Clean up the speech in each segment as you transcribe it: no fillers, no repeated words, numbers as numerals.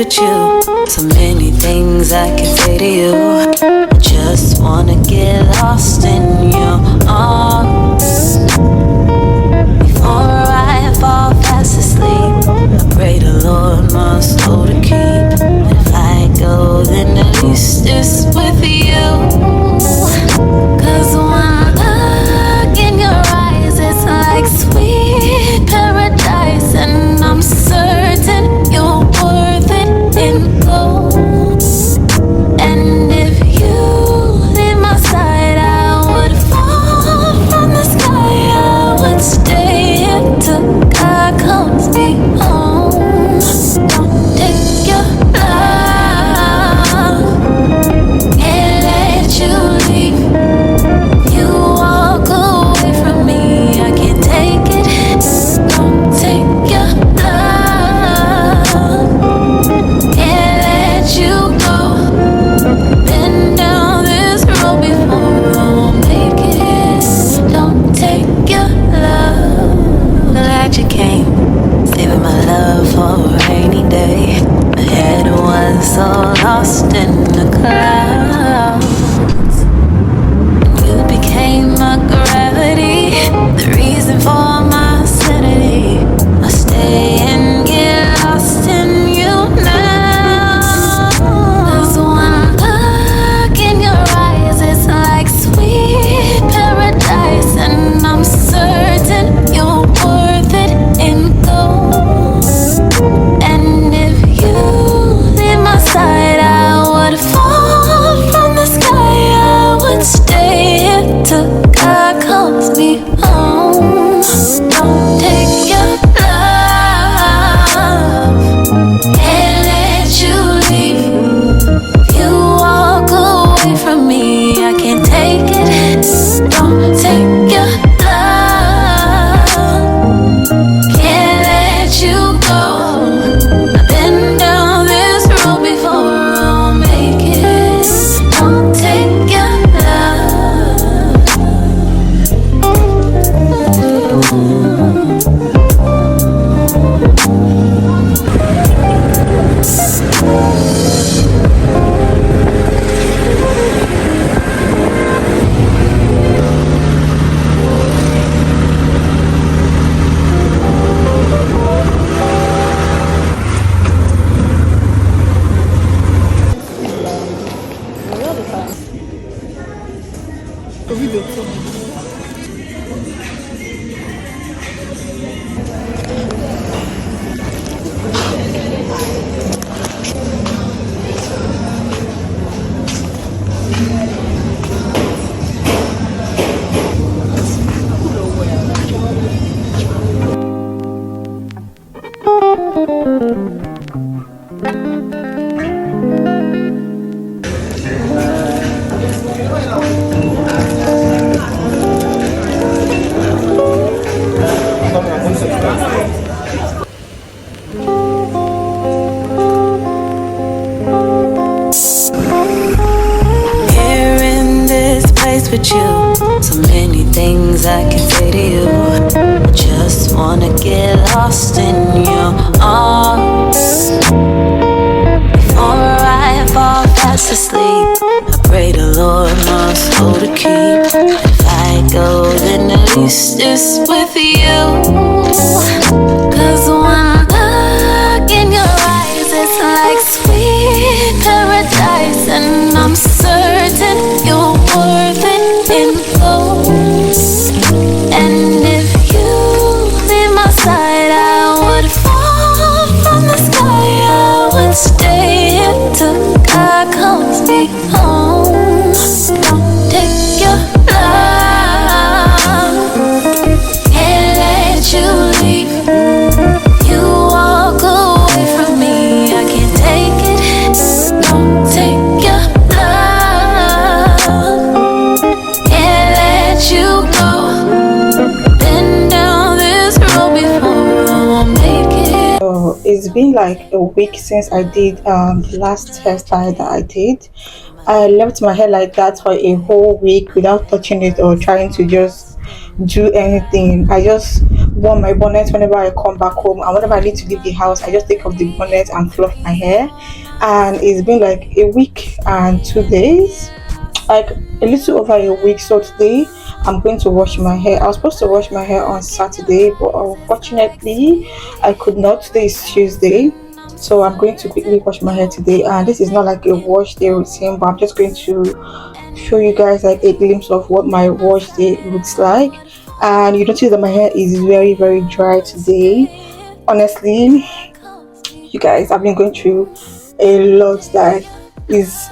with you. So many things I can say to you. I just wanna get lost in your arms. Before I fall fast asleep, I pray the Lord my soul to keep. And if I go, then at least it's with you. Cause when I look in your eyes, it's like sweet paradise. And I'm certain you're worth it in gold. And if you leave my side, I would fall from the sky. I would stay here till God comes me home. Don't take your love, can't let you leave. You walk away from me, I can't take it. Don't take your love, can't let you go. Been down this road before, I won't make it. Don't take your love. Glad you came, saving my love for a rainy day. My head was so lost in the clouds. You became my gravity, the reason for my sanity. I stay and get lost in you now. 'Cause when I look in your eyes, it's like sweet paradise. And I'm certain you're worth it in gold. And if you leave my side, I would fall from the sky. I would stay here till God calls me home. Don't take your love, can't let you leave. You walk away from me, I can't take it. Don't take your love, can't let you go. I've been down this road before, I won't make it. Don't take your love. Here in this place with you, so many things I can say to you. I just wanna get lost in your arms. Before I fall fast asleep, I pray the Lord my soul to keep. If I go, then at least it's with you. Cause when I look in your eyes, it's like sweet paradise. And I'm certain you're worth it in gold. And if you leave my side, I would fall from the sky. I would stay here till God calls me home. Don't take your love, can't let you leave. You walk away from me, I can't take it. Don't take your love, can't let you go. Been down this road before, I won't make it. So it's been like a week since I did the last hairstyle that I did. I left my hair like that for a whole week without touching it or trying to just do anything. I just warm my bonnet whenever I come back home, and whenever I need to leave the house, I just take off the bonnet and fluff my hair. And it's been like a week and 2 days, like a little over a week. So today I'm going to wash my hair. I was supposed to wash my hair on Saturday, but unfortunately I could not. Today is Tuesday. So I'm going to quickly wash my hair today, and this is not like a wash day routine, but I'm just going to show you guys like a glimpse of what my wash day looks like. And you notice that my hair is very very dry today. Honestly, you guys, I've been going through a lot that is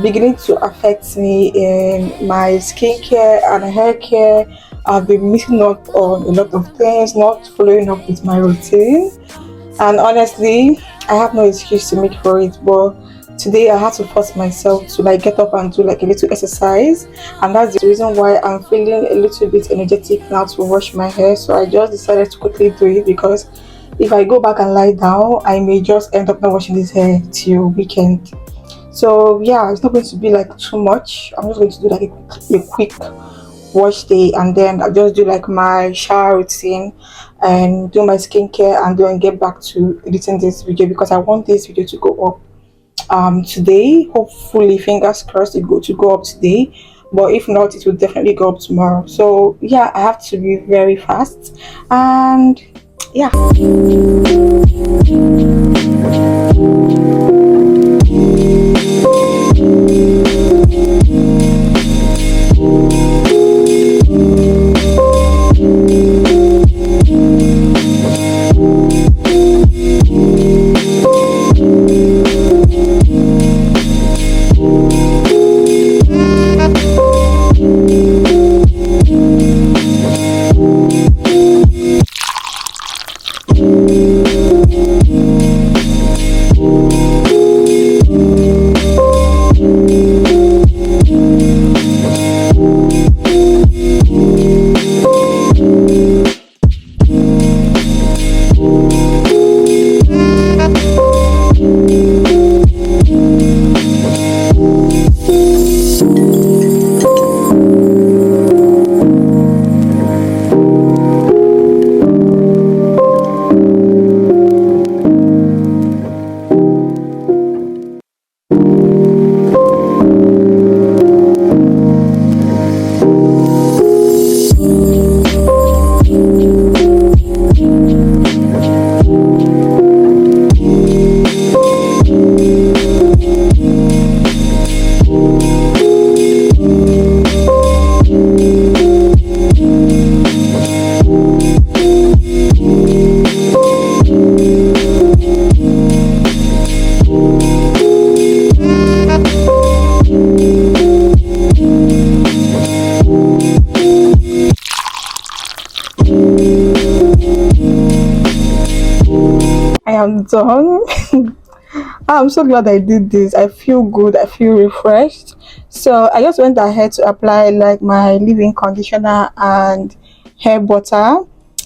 beginning to affect me in my skincare and hair care. I've been missing out on a lot of things, not following up with my routine, and honestly, I have no excuse to make for it. But today I had to force myself to like get up and do like a little exercise, and that's the reason why I'm feeling a little bit energetic now to wash my hair. So I just decided to quickly do it, because if I go back and lie down, I may just end up not washing this hair till weekend. So yeah, it's not going to be like too much. I'm just going to do like a quick wash day, and then I'll just do like my shower routine and do my skincare, and then get back to editing this video, because I want this video to go up today. Hopefully, fingers crossed, to go up today. But if not, it will definitely go up tomorrow. So yeah, I have to be very fast, and yeah. I am done. I'm so glad I did this. I feel good. I feel refreshed. So I just went ahead to apply like my leave-in conditioner and hair butter.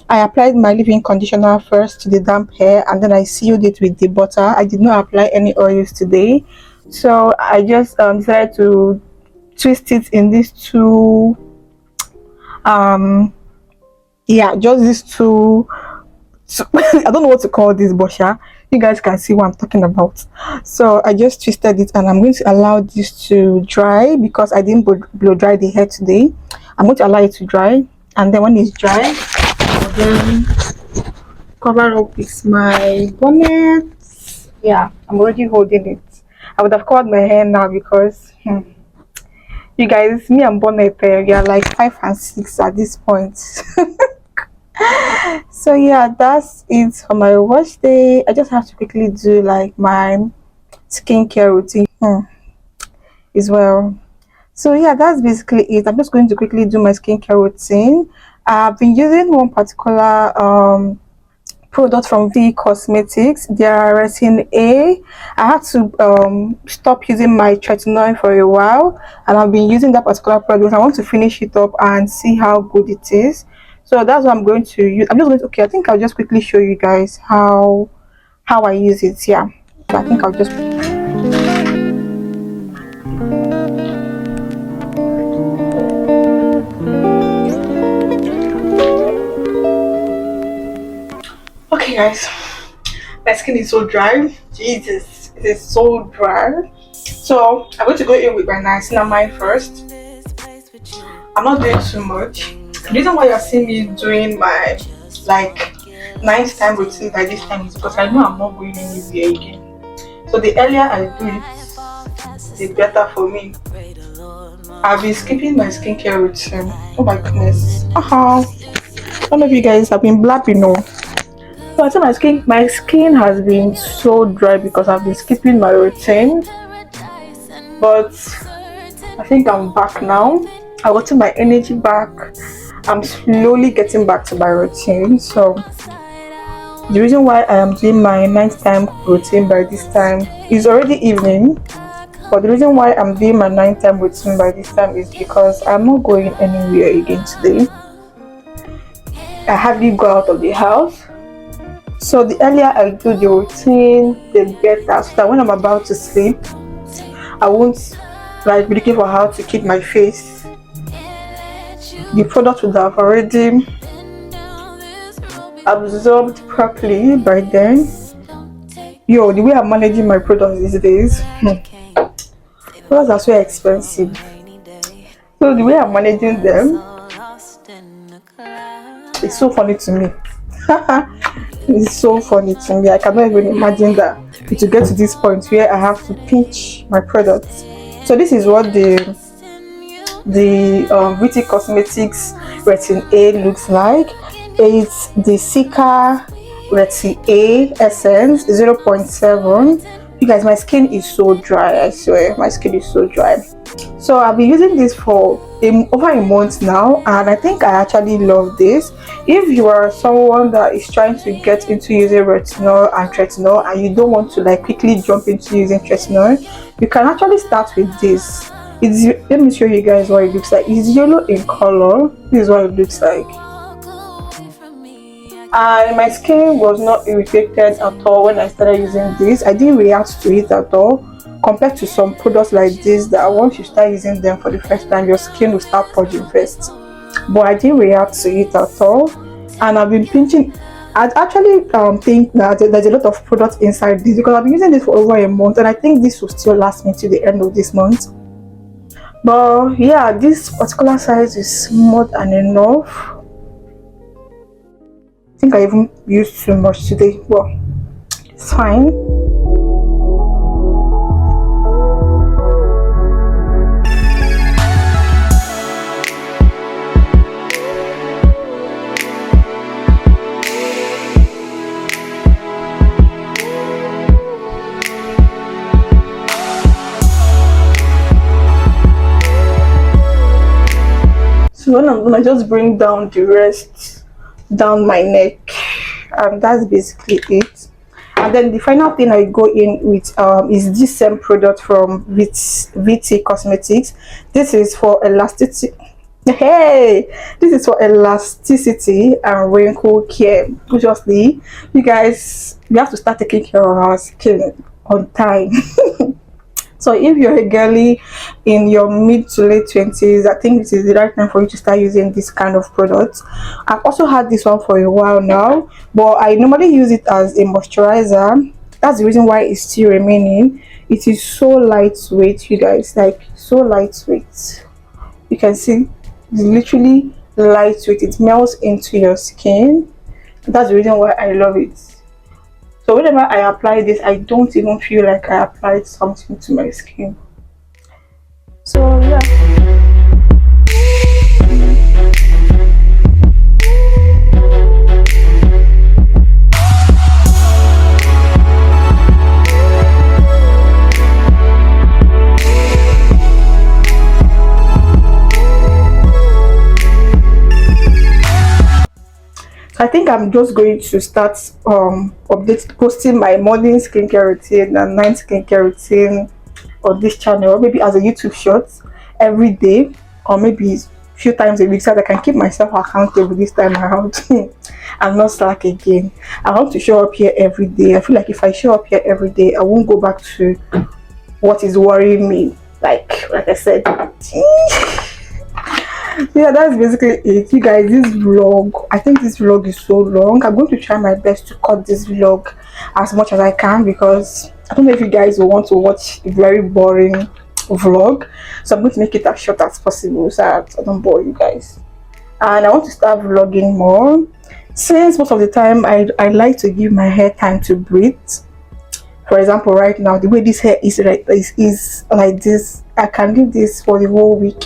I applied my leave-in conditioner first to the damp hair, and then I sealed it with the butter. I did not apply any oils today. So I just decided to twist it in these two yeah, just these two. So, I don't know what to call this, but yeah, you guys can see what I'm talking about. So I just twisted it, and I'm going to allow this to dry, because I didn't blow dry the hair today. I'm going to allow it to dry, and then when it's dry, I'll then cover up with my bonnet. Yeah, I'm already holding it. I would have covered my hair now, because you guys, me and bonnet, we are like 5 and 6 at this point. So yeah, that's it for my wash day. I just have to quickly do like my skincare routine as well. So yeah, that's basically it. I'm just going to quickly do my skincare routine. I've been using one particular product from V Cosmetics. They are resin A. I had to stop using my tretinoin for a while, and I've been using that particular product. I want to finish it up and see how good it is. So that's what I'm going to use. I'm just going to, okay, I think I'll just quickly show you guys how I use it. Yeah, so I think I'll just, Okay, guys, my skin is so dry. Jesus, it is so dry. So I'm going to go in with my niacinamide first. I'm not doing too much. The reason why you're seeing me doing my like ninth time routine by this time is because I know I'm not going anywhere again. So the earlier I do it, the better for me. I've been skipping my skincare routine. Oh my goodness. Some of you guys have been blabbing no. So I say my skin has been so dry because I've been skipping my routine. But I think I'm back now. I got my energy back. I'm slowly getting back to my routine. So the reason why I am doing my ninth time routine by this time is already evening. But the reason why I'm doing my ninth time routine by this time is because I'm not going anywhere again today. I hardly go out of the house. So the earlier I do the routine, the better. So that when I'm about to sleep, I won't like be looking for how to keep my face. The product would have already absorbed properly by then. Yo, the way I'm managing my products these days, products are so expensive. So the way I'm managing them, it's so funny to me. It's so funny to me. I cannot even imagine that it will get to this point where I have to pinch my products. So this is what the beauty cosmetics retin A looks like. It's the Sika retin A essence 0.7. You guys, my skin is so dry. I swear, my skin is so dry. So I've been using this for over a month now, and I think I actually love this. If you are someone that is trying to get into using retinol and tretinoin and you don't want to like quickly jump into using tretinoin, you can actually start with this. Let me show you guys what it looks like. It's yellow in color. This is what it looks like. And my skin was not irritated at all when I started using this. I didn't react to it at all, compared to some products like this that once you start using them for the first time, your skin will start purging first. But I didn't react to it at all, and I've been pinching. I actually think that there's a lot of products inside this because I've been using this for over a month, and I think this will still last me till the end of this month. But yeah, this particular size is more than enough. I think I even used too much today. Well, it's fine. So when I'm gonna just bring down the rest down my neck, and that's basically it. And then the final thing I go in with is this same product from VT Cosmetics. This is for elasticity. Hey, this is for elasticity and wrinkle care. Obviously, you guys, we have to start taking care of our skin on time. So if you're a girly in your mid to late 20s, I think this is the right time for you to start using this kind of product. I've also had this one for a while now, but I normally use it as a moisturizer. That's the reason why it's still remaining. It is so lightweight, you guys, like so lightweight. You can see it's literally lightweight. It melts into your skin. That's the reason why I love it. So whenever I apply this, I don't even feel like I applied something to my skin. So yeah. I think I'm just going to start posting my morning skincare routine and night skincare routine on this channel, or maybe as a YouTube short every day, or maybe a few times a week, so that I can keep myself accountable this time around and not slack again. I want to show up here every day. I feel like if I show up here every day, I won't go back to what is worrying me. Like I said. Yeah, that's basically it. You guys, this vlog, I think this vlog is so long. I'm going to try my best to cut this vlog as much as I can, because I don't know if you guys will want to watch a very boring vlog. So I'm going to make it as short as possible so that I don't bore you guys. And I want to start vlogging more, since most of the time I like to give my hair time to breathe. For example, right now, the way this hair is is like this, I can leave this for the whole week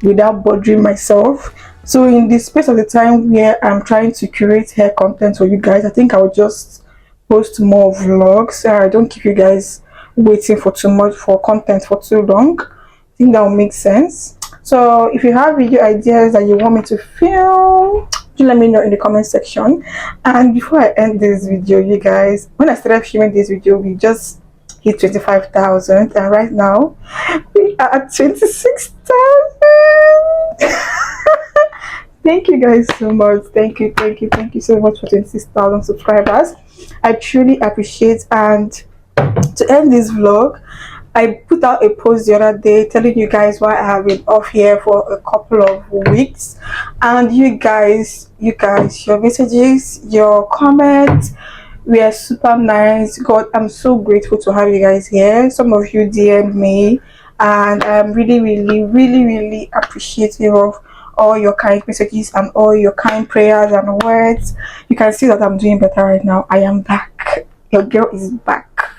without bothering myself. So in the space of the time where I'm trying to curate hair content for you guys, I think I will just post more vlogs so I don't keep you guys waiting for too much for content for too long. I think that will make sense. So if you have video ideas that you want me to film, do let me know in the comment section. And before I end this video, you guys, when I started filming this video, we just hit 25,000, and right now we are at 26,000. Thank you guys so much. Thank you so much for 26,000 subscribers. I truly appreciate. And to end this vlog, I put out a post the other day telling you guys why I have been off here for a couple of weeks, and your messages, your comments were super nice. God, I'm so grateful to have you guys here. Some of you DM'd me, and I'm really appreciative of all your kind messages and all your kind prayers and words. You can see that I'm doing better right now. I am back. Your girl is back,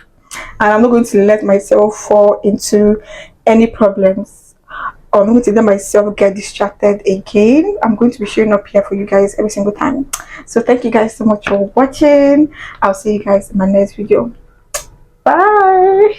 and I'm not going to let myself fall into any problems, or I'm not going to let myself get distracted again. I'm going to be showing up here for you guys every single time. So thank you guys so much for watching. I'll see you guys in my next video. Bye.